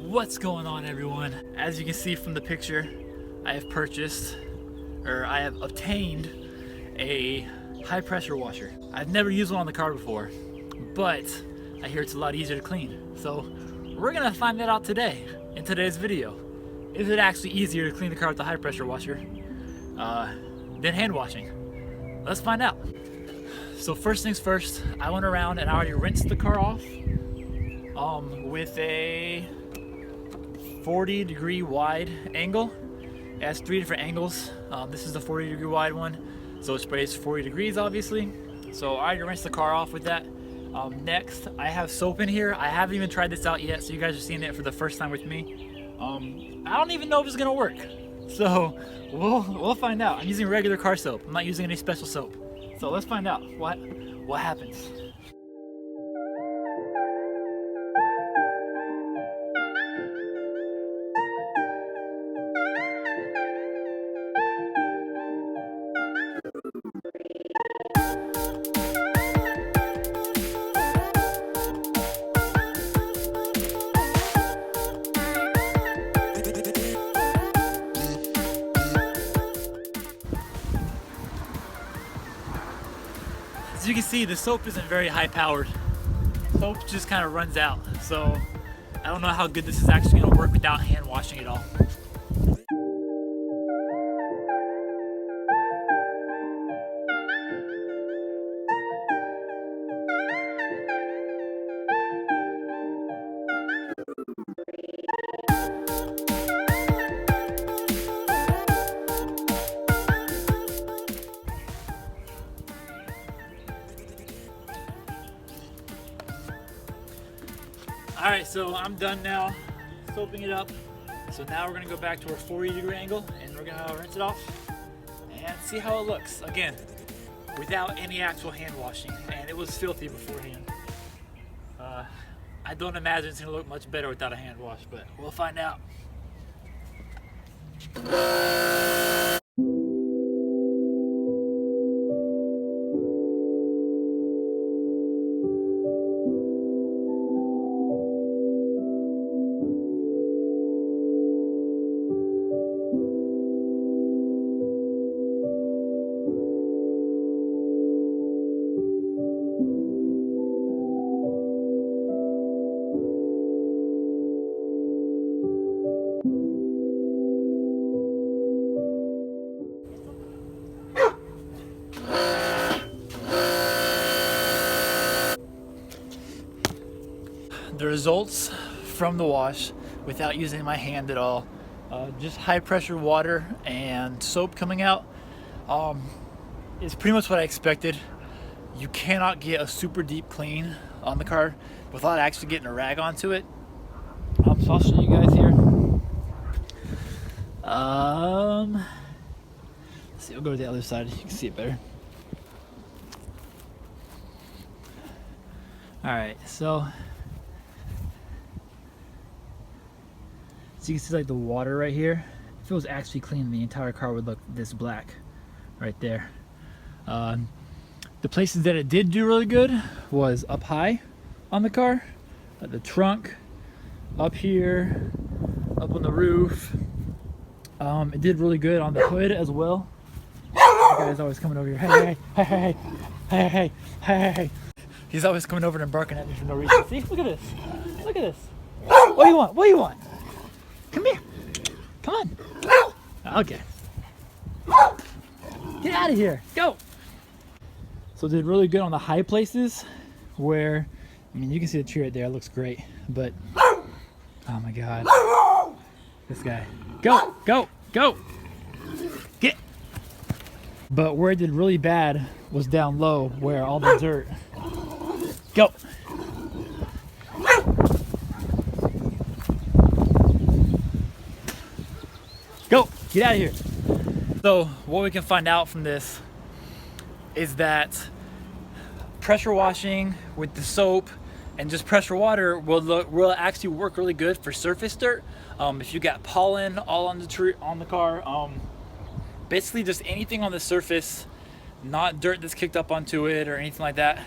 What's going on, everyone? As you can see from the picture, I have obtained a high pressure washer. I've never used one on the car before, but I hear it's a lot easier to clean. So we're gonna find that out today in today's video. Is it actually easier to clean the car with the high pressure washer than hand washing? Let's find out. So first things first, I went around and I already rinsed the car off with a 40-degree wide angle. It has 3 different angles. This is the 40-degree wide one, so it sprays 40 degrees obviously. So I already rinsed the car off with that. Next, I have soap in here. I haven't even tried this out yet, so you guys are seeing it for the first time with me. I don't even know if it's gonna work, so we'll find out. I'm using regular car soap. I'm not using any special soap. So let's find out what happens. As you can see, the soap isn't very high powered. Soap just kind of runs out. So I don't know how good this is actually going to work without hand washing it all. Alright, so I'm done now soaping it up. So now we're going to go back to our 40-degree angle and we're going to rinse it off and see how it looks. Again, without any actual hand washing, and it was filthy beforehand. I don't imagine it's going to look much better without a hand wash, but we'll find out. The results from the wash without using my hand at all, just high pressure water and soap coming out, is pretty much what I expected. You cannot get a super deep clean on the car without actually getting a rag onto it. So I'll show you guys here. Let's see, we'll go to the other side, you can see it better. Alright, so you can see like the water right here. If it was actually clean, the entire car would look this black right there. The places that it did do really good was up high on the car, the trunk, up here, up on the roof. It did really good on the hood as well. The guy's always coming over here. Hey, hey, hey, hey, hey, hey, hey, hey. He's always coming over and barking at me for no reason. See, look at this. Look at this. What do you want? What do you want? Come here. Come on. Okay. Get out of here. Go. So it did really good on the high places where, I mean, you can see the tree right there. It looks great. But, oh my God. This guy. Go. Go. Go. Get. But where it did really bad was down low where all the dirt. Go. Go, get out of here. So what we can find out from this is that pressure washing with the soap and just pressure water will actually work really good for surface dirt. If you got pollen all on the car, basically just anything on the surface, not dirt that's kicked up onto it or anything like that.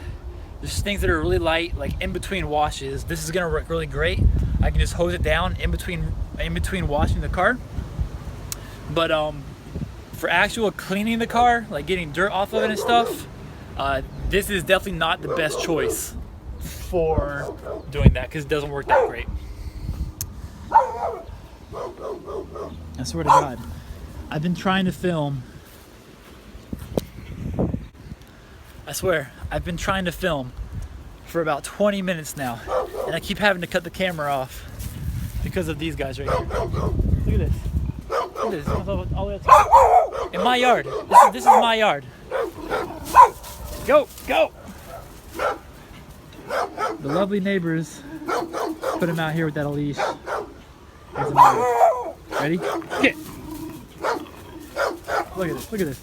Just things that are really light, like in between washes. This is gonna work really great. I can just hose it down in between washing the car. But for actual cleaning the car, like getting dirt off of it and stuff, this is definitely not the best choice for doing that because it doesn't work that great. I swear to God, I've been trying to film. I swear, I've been trying to film for about 20 minutes now, and I keep having to cut the camera off because of these guys right here. Look at this. Look at this. All the way up to in my yard. This is my yard. Go, go. The lovely neighbors put him out here with that leash. Here's another. Ready? Get. Look at this. Look at this.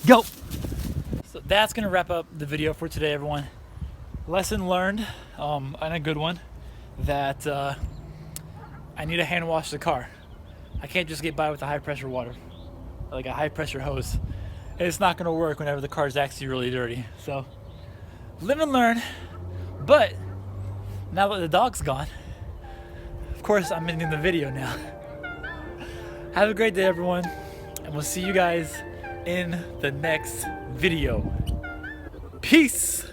Go. So that's gonna wrap up the video for today, everyone. Lesson learned, and a good one, that I need to hand wash the car. I can't just get by with a high pressure water, like a high pressure hose. It's not gonna work whenever the car's actually really dirty. So live and learn. But now that the dog's gone, of course I'm ending the video now. Have a great day, everyone, and we'll see you guys in the next video. Peace.